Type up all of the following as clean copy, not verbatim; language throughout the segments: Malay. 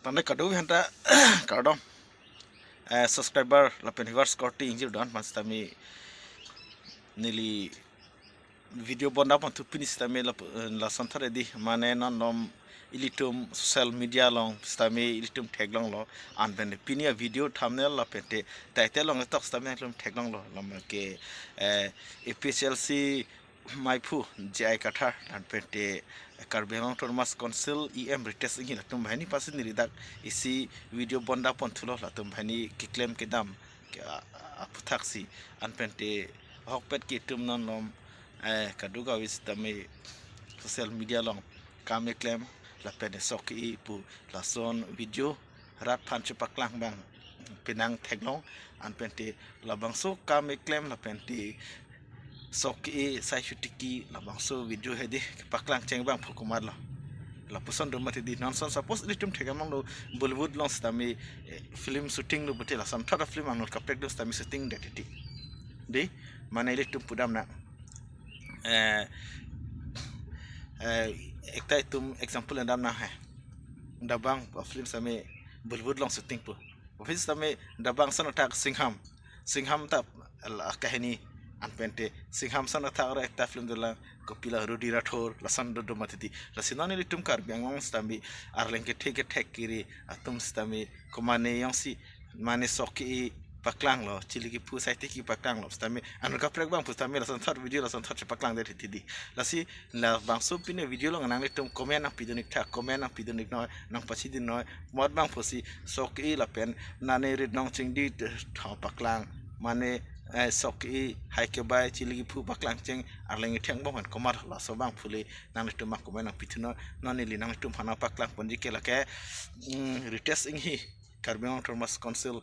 Tanda kadu hanta kardom subscriber lapen viewers korti injil don mas tami nili video bonda pon tu pinis tami la santhare di mane non nom ilitum social media long tami ilitum taglong lo anben pinia video thumbnail la pente title long tok tami ilitum taglong lo lam ke APHLC maipu jai katha dan pente Karbelong Thomas Council EM retest ingin latum bahani pasin niridak isi video bonda pon thulo latum bahani kiklem kedam aputaksi anpente hokpet ki tum non lom kaduga wis tami social media long kami klem la pene soki pu la son video rat panchu paklang bang pinang teglong anpente labang so kami klem la pente soki sai shutiki labang so video hedi paklang cheng bang phukumar lo la puson do mati di non son suppose litum thegamang lo Bollywood long stami film shooting lo buti la sam thara film ang kapek do stami shooting de titi de mana litum pudam na ekta tum example ndam na hai dabang film same Bollywood long shooting pu office same dabang san attack singham ta kahani anpente singham san attack ra ekta film dela kopila Rudy Rathor lasan do matiti lasinani litum kar byangong stambi arlenke theke kiri atum stami komane yongsi mane soki paklang lo chiliki pu saite ki paklang lo stami anu kaprek bang pu stami lasan thar video lasan thar paklang de tidi lasi la bang so pine video lo nang litum comment ang pidunik tha comment ang pidunik no nang pachi din no mod bang phosi soki la pen nane rid nong chingdi tha paklang mane soki haike bai chiligi pu paklang cheng arlengi theng bang komar la so bang phule nang litum mak comment ang pituno noni li nang litum phana paklang ponji ke lake retest inghi Karbelong Thomas Council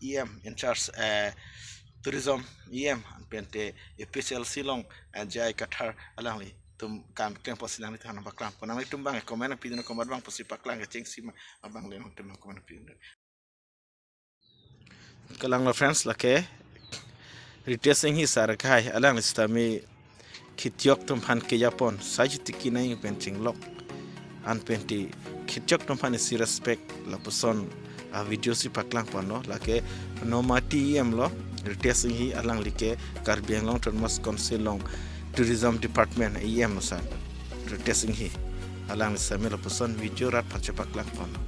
EM in charge tourism EM pente APHLC long jai kathar alangli tum kam kem posilang ni thana baklang ponang tum bang comment pidino komar bang posi paklang ke cheng sima abang le tum comment pidino kalang la friends lake retesting hi sar khai alang stami khitiok tum phan ke japon sajitiki nai penching lok an penti khitiok tum phan si respect la puson a video si paklang pono lake nomati em lo retesting hi alang like Karbelong Thomas Council long tourism department em sa retesting hi alang samel la puson video rat phache paklang pono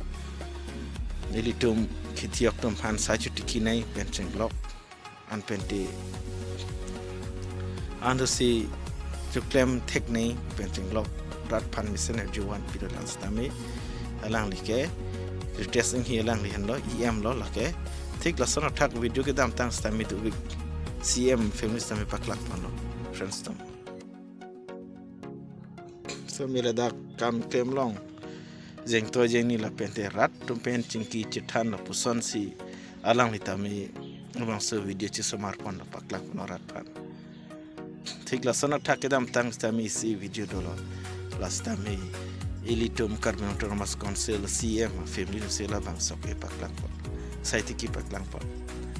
nilitum khitiok tum phan sajitiki nai penching lok an penti andosi juklem teknei penching lok rat phan mission juan pidolan stami alang like retesting hi alang lihan lo EM lo lake thik la sono thak video ke dam tang stami tu week CM family stami paklak pano friends tam so mila da kam kem long jeng to jeng ni la pente rat tum pen chingki chithan la puson si alang litami bang so video chi somar pon la paklak pano rat phan thik la sono thak ke dam tang stami si video dolo last time ilitum Karbelong Thomas Council CM family no sela bang sok e paklang pon saiti ki paklang pon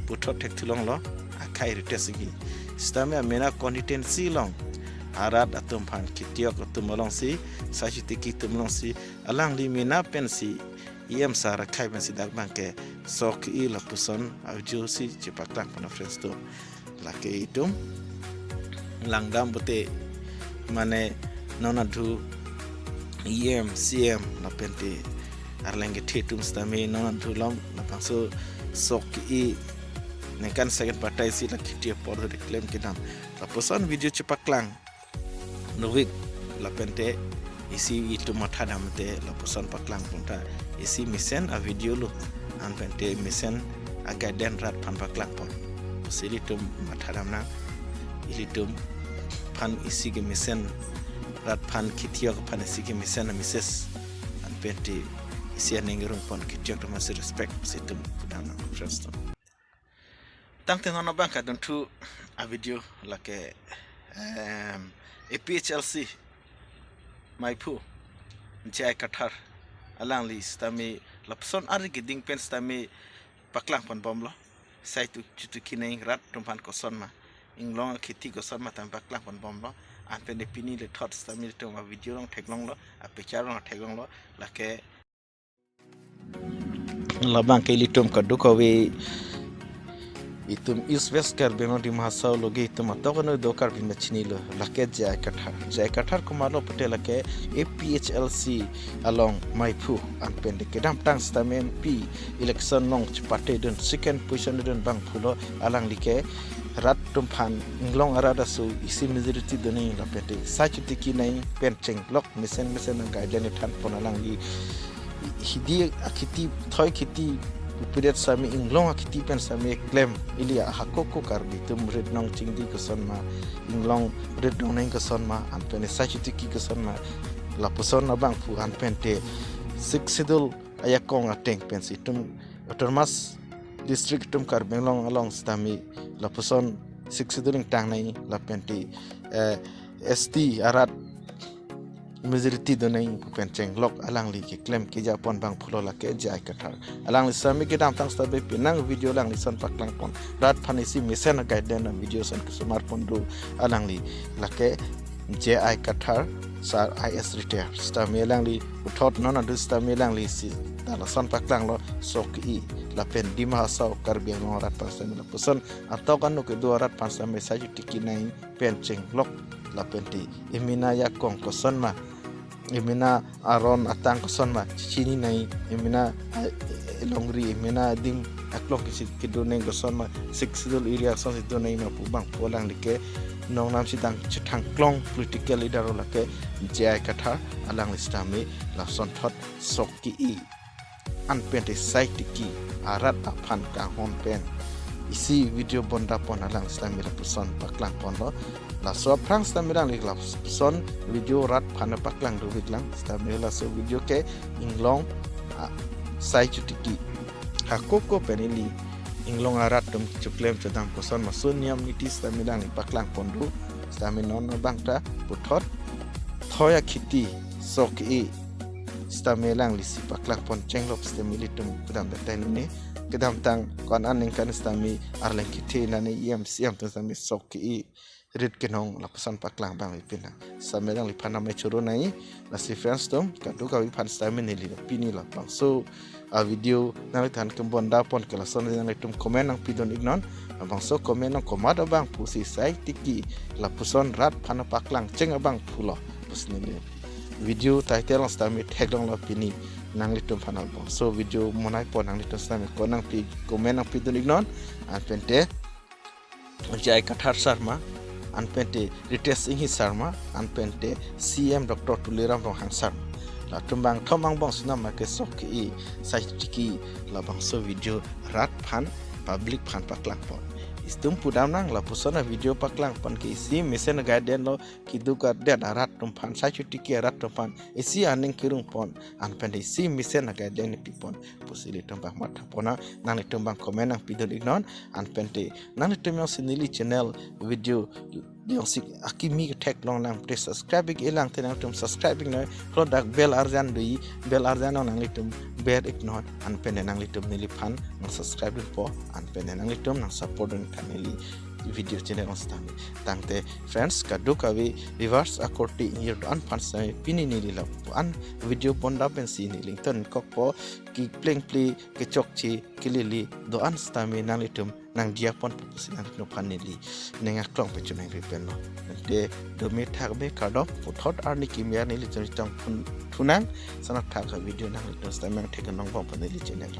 puthot thek thulong lo akai retesing stame mena consistency long arat atum phan kitiok atum long si sajiti ki tum long si alang li mena pensi EM sara kai pensi dak bang ke sok e la puson aujo si chi paklang pon friends to la ke itum langdam bote mane nona dhu EM CM la pente arlenge thetum stame non thulam la pangso soki nekan second partai si la khitia por de claim kidam la posan video chepaklang novik la pente isi itu mathadam te la posan paklang punta isi misen a video lu an pente misen aga den rat pan paklang pon silitum mathadam na ilitum pan isi ke misen rat pan kitiok pan sigi misen mises an penti isia nengerung pon kitiok to mas respect situm pudana friends tang tengona bang ka don tu a video lake APHLC maipu jai kathar alang li stami lapson ari giding pen stami paklang pon bomlo sai tu chutu kinai rat tumpan koson ma inglong khiti koson ma tam paklang pon bomlo an pen pini le thot stami to ma video long theklong lo a picture long theklong lo lake labang kay litum kadukawi itum east west kar beno di mahasau logi itum atokano dokar bin machinilo lake jai kathar kumalo pate lake APHLC along Maipu an pendek kedam tang stamen p election long chpate dun second position dun bang phulo alang like rat tumphan inglong arada su isi majority duni lapete sachuti ki nai pencheng lok mesen guideline than ponalang li hidi akiti thoi kiti period sami inglong akiti pen sami claim ilia hakoko karbi tum red nong chingdi keson ma inglong red nong neng keson ma an pen sachuti ki keson ma la puson na bang pu an pen te sik sidul ayakong ateng pen situm otormas district tum kar benglong along stami la puson sik sidul tang nai la pen te ST arat majority donai pencheng lok alang li ke claim ke japon bang phulo la ke jai kathar alang li sami ke dam tang stabe pinang video lang li son paklang pon rat phanisi mission guideline video son ke smartphone do alang li la ke jai kathar sar is retire stami alang li uthot non adu stami alang li si dala son paklang lo sok i la pen di mahasau karbi no rat pasam la puson atau kan ke do rat pasam message tiki nai pencheng lok la penti imina ya kong koson ma imina aron atang koson ma chini nai imina longri imina ding aklong kisit kidone koson ma sixdol area son situ nai ma pubang polang dike nong nam sidang chithang klong political leader lake jai katha alang listami la son thot sokki i an pente site ki arat aphan ka hon pen isi video bonda pon alang islami la puson paklang pon lo la so prang stamirang li la son video rat phana paklang do wiklang stamela so video ke inglong sai chutiki hakoko penili inglong arat dum chuklem chodam koson masun niam niti stamirang li paklang pon do staminon bangta puthot thoya khiti soki stamelang li si paklang pon chenglop stamilitum kudam betain ni kedam tang kon aning kan stami arleng kiti nani siam to stami soki rit kenong la pesan paklang bang ipina samerang lipana mai churu nai la si friends tom kadu ka wi pan stami ni li pini la pang so a video nang tan kembon da pon kala son nang tum comment nang pidon ignon abang so comment nang komada bang pusi sai tiki la puson rat phana paklang cheng abang phulo pusni le video title stami thaglong la pini nang litum phanal bang so video monai pon nang litum stami ko nang pi comment nang pidon ignon an pente jai kathar sarma anpente Ritesh Inhi Sharma anpente CM Dr. Tuliram Rohang Sharma la tumbang thomang bong sunam ma ke sok ki saitiki la bang so video rat phan public phan paklang pon istum pudam nang la pusona video paklang pon ki si mission guardian lo ki duka de rat tum phan saitiki rat tum phan isi aning kirung pon anpente si mission guardian pipon pusili tumbang mat pona nang tumbang comment nang pidol ignon anpente nang tumbang sinili channel video yang si akimi tek long nang press subscribing elang tenang tum subscribing no product bell arjan dui bell arjan nang litum bear ignore an pen nang litum nili fan nang subscribing po an pen nang litum nang support nang family video channel on stami tangte friends kadu kawi reverse akorti year an fan sai pini nili la an video ponda pen si ni link ton kokpo ki pling pli ke chokchi kilili do an stami nang litum nang dia pon pusinan no paneli nenga klong pe chunai ripen no de do me thakbe kado puthot arni kimya ni li chang phun thunang sanak thaka video nang to stamang thek nong bong paneli channel